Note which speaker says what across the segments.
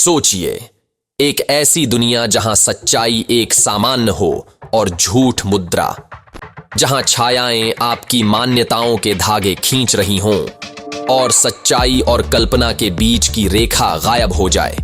Speaker 1: सोचिए, एक ऐसी दुनिया जहां सच्चाई एक सामान्य हो और झूठ मुद्रा, जहां छायाएं आपकी मान्यताओं के धागे खींच रही हों और सच्चाई और कल्पना के बीच की रेखा गायब हो जाए।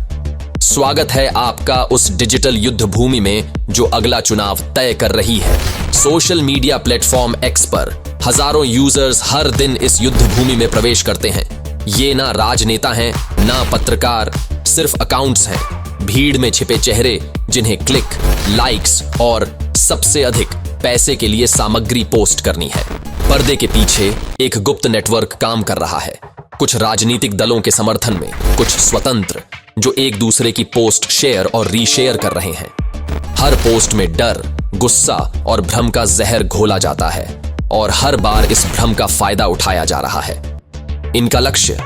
Speaker 1: स्वागत है आपका उस डिजिटल युद्ध भूमि में जो अगला चुनाव तय कर रही है। सोशल मीडिया प्लेटफॉर्म एक्स पर हजारों यूजर्स हर दिन इस युद्ध भूमि में प्रवेश करते हैं। ये ना राजनेता हैं, ना पत्रकार, सिर्फ अकाउंट्स हैं, भीड़ में छिपे चेहरे जिन्हें क्लिक, लाइक्स और सबसे अधिक पैसे के लिए सामग्री पोस्ट करनी है। पर्दे के पीछे एक गुप्त नेटवर्क काम कर रहा है, कुछ राजनीतिक दलों के समर्थन में, कुछ स्वतंत्र जो एक दूसरे की पोस्ट शेयर और रीशेयर कर रहे हैं। हर पोस्ट में डर, गुस्सा और भ्रम का जहर घोला जाता है और हर बार इस भ्रम का फायदा उठाया जा रहा है। इनका लक्ष्य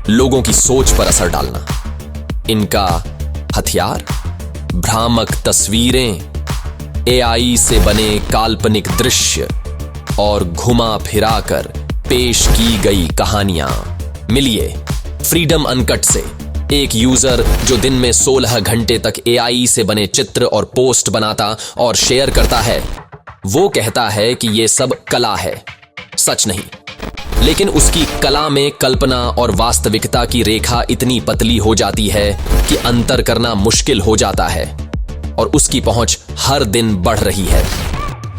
Speaker 1: लोगों की सोच पर असर डालना। इनका हथियार भ्रामक तस्वीरें, एआई से बने काल्पनिक दृश्य और घुमा फिराकर पेश की गई कहानियां। मिलिए फ्रीडम अनकट से, एक यूजर जो दिन में 16 घंटे तक एआई से बने चित्र और पोस्ट बनाता और शेयर करता है। वो कहता है कि ये सब कला है, सच नहीं, लेकिन उसकी कला में कल्पना और वास्तविकता की रेखा इतनी पतली हो जाती है कि अंतर करना मुश्किल हो जाता है और उसकी पहुंच हर दिन बढ़ रही है।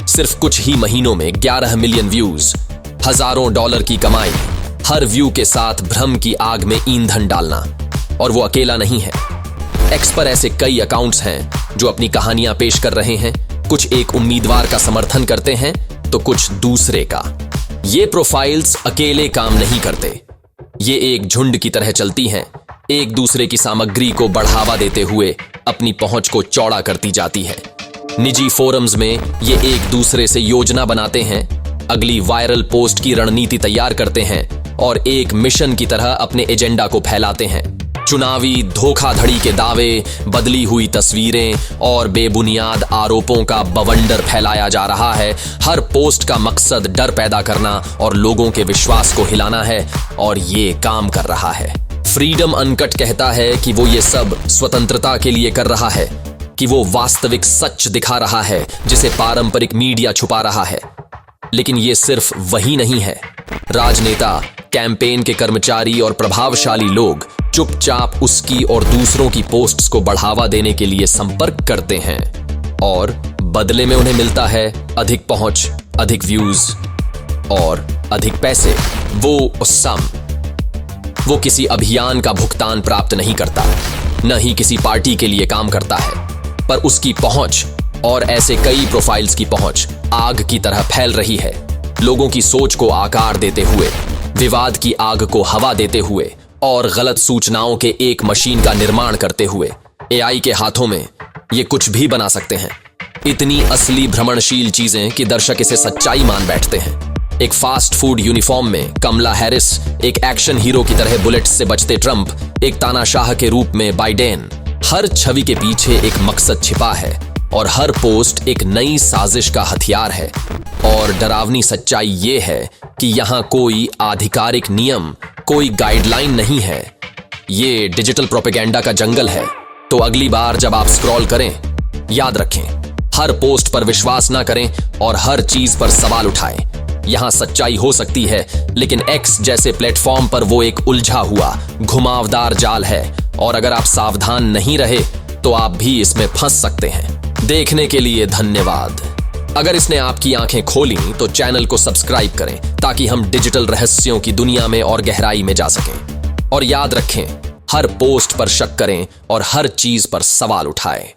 Speaker 1: सिर्फ कुछ ही महीनों में 11 मिलियन व्यूज, हजारों डॉलर की कमाई, हर व्यू के साथ भ्रम की आग में ईंधन डालना। और वो अकेला नहीं है। एक्स पर ऐसे कई अकाउंट्स हैं जो अपनी कहानियां पेश कर रहे हैं। कुछ एक उम्मीदवार का समर्थन करते हैं तो कुछ दूसरे का। ये प्रोफाइल्स अकेले काम नहीं करते, ये एक झुंड की तरह चलती हैं, एक दूसरे की सामग्री को बढ़ावा देते हुए अपनी पहुंच को चौड़ा करती जाती है। निजी फोरम्स में ये एक दूसरे से योजना बनाते हैं, अगली वायरल पोस्ट की रणनीति तैयार करते हैं और एक मिशन की तरह अपने एजेंडा को फैलाते हैं। चुनावी धोखाधड़ी के दावे, बदली हुई तस्वीरें और बेबुनियाद आरोपों का बवंडर फैलाया जा रहा है। हर पोस्ट का मकसद डर पैदा करना और लोगों के विश्वास को हिलाना है, और ये काम कर रहा है। फ्रीडम अनकट कहता है कि वो ये सब स्वतंत्रता के लिए कर रहा है, कि वो वास्तविक सच दिखा रहा है जिसे पारंपरिक मीडिया छुपा रहा है। लेकिन ये सिर्फ वही नहीं है। राजनेता, कैंपेन के कर्मचारी और प्रभावशाली लोग चुपचाप उसकी और दूसरों की पोस्ट्स को बढ़ावा देने के लिए संपर्क करते हैं और बदले में उन्हें मिलता है अधिक पहुंच, अधिक व्यूज और अधिक पैसे। वो किसी अभियान का भुगतान प्राप्त नहीं करता, न ही किसी पार्टी के लिए काम करता है, पर उसकी पहुंच और ऐसे कई प्रोफाइल्स की पहुंच आग की तरह फैल रही है, लोगों की सोच को आकार देते हुए, विवाद की आग को हवा देते हुए और गलत सूचनाओं के एक मशीन का निर्माण करते हुए। एआई के हाथों में ये कुछ भी बना सकते हैं, इतनी असली भ्रमणशील चीजें कि दर्शक इसे सच्चाई मान बैठते हैं। एक फास्ट फूड यूनिफॉर्म में कमला हैरिस, एक एक्शन हीरो की तरह बुलेट्स से बचते ट्रंप, एक तानाशाह के रूप में बाइडेन। हर छवि के पीछे एक मकसद छिपा है और हर पोस्ट एक नई साजिश का हथियार है। और डरावनी सच्चाई ये है कि यहां कोई आधिकारिक नियम, कोई गाइडलाइन नहीं है। ये डिजिटल प्रोपेगेंडा का जंगल है। तो अगली बार जब आप स्क्रॉल करें, याद रखें, हर पोस्ट पर विश्वास ना करें और हर चीज पर सवाल उठाएं। यहां सच्चाई हो सकती है, लेकिन एक्स जैसे प्लेटफॉर्म पर वो एक उलझा हुआ घुमावदार जाल है, और अगर आप सावधान नहीं रहे तो आप भी इसमें फंस सकते हैं। देखने के लिए धन्यवाद। अगर इसने आपकी आंखें खोली तो चैनल को सब्सक्राइब करें ताकि हम डिजिटल रहस्यों की दुनिया में और गहराई में जा सकें। और याद रखें, हर पोस्ट पर शक करें और हर चीज पर सवाल उठाएं।